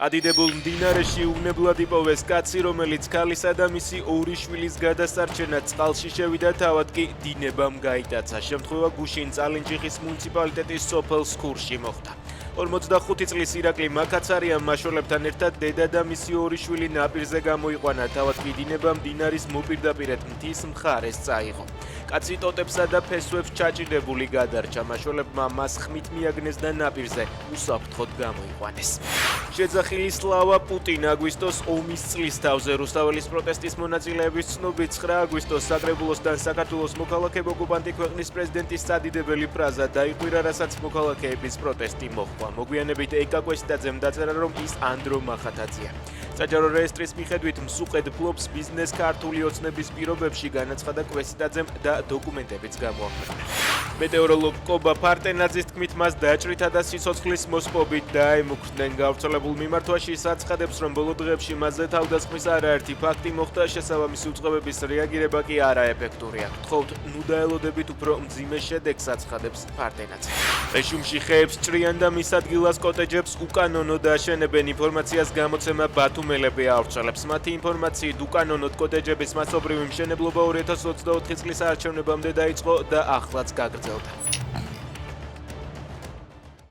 ადიდებულ მდინარეში უვნებლად იპოვეს კაცი, რომელიც ქალისა და მისი ორი შვილის გადასარჩენად წყალში შევიდა, თავად კი დინებამ გაიტაცა. შემთხვევა გუშინ წალენჯიხის მუნიციპალიტეტის სოფელ სქურში მოხდა. 45 წლის ირაკლი მაკაცარიამ მაშველებთან ერთად დედა და მისი ორი შვილი ნაპირზე გამოიყვანა, თავად კი დინებამ მდინარის მოპირდაპირედ მთის მხარეს წაიღო. კაცი ტოტებსა და ფესვებს ჩაჭიდებული გადარჩა. მაშველებმა მას ხმით მიაგნეს და ნაპირზე უსაფრთხოდ გამოიყვანეს. შეძახილი სლავა პუტინ აგვისტოს ომის წლის თავზე. რუსთაველის პროტესტის მონაწილეების ცნობით 9 აგვისტოს საკრებულოსთან საქართველოს მოქალაქე ოკუპანტი ქვეყნის პრეზიდენტის სადიდებელი ფრაზა დაიყვირა, რასაც მოქალაქეების პროტესტი მოჰყვა. მოგვიანებით ეკა კვესტაძემ დაწერა, რომ ის ანდრო მახათაძეა. საჯარო რეესტრის მიხედვით მსუყედ ფლობს ბიზნეს ქართული ოცნების პირობებში, განაცხადა კვესტაძემ და დოკუმენტებიც გამოაქვეყნა. მეტეოროლოგ კობა ფარტენაძის თქმით, მას დაჭრითა და სიცოცხლის მოსპობით დაემუქრდნენ. გავრცელებულ მიმართვაში საცხადებს, რომ ბოლო დღეებში მასზე თავდასხმის არაერთი ფაქტი მოხდა, შესაბამისი უწყებების რეაგირება კი არაეფექტურია. გთხოვთ, ნუ დაელოდებით უფრო მძიმე შედეგს, აცხადებს ფარტენაძე. რეჟიმში ხეებს ჭრიან და მის ადგილას კოტეჯებს უკანონოდ აშენებენ. ინფორმაციას გამოცემა ბათუმელები ავრცელებს. მათი ინფორმაციით, უკანონოდ კოტეჯების მასობრივი მშენებლობა 2024 წლის არჩევნებამდე დაიწყო და ახლაც გაგრძელდა.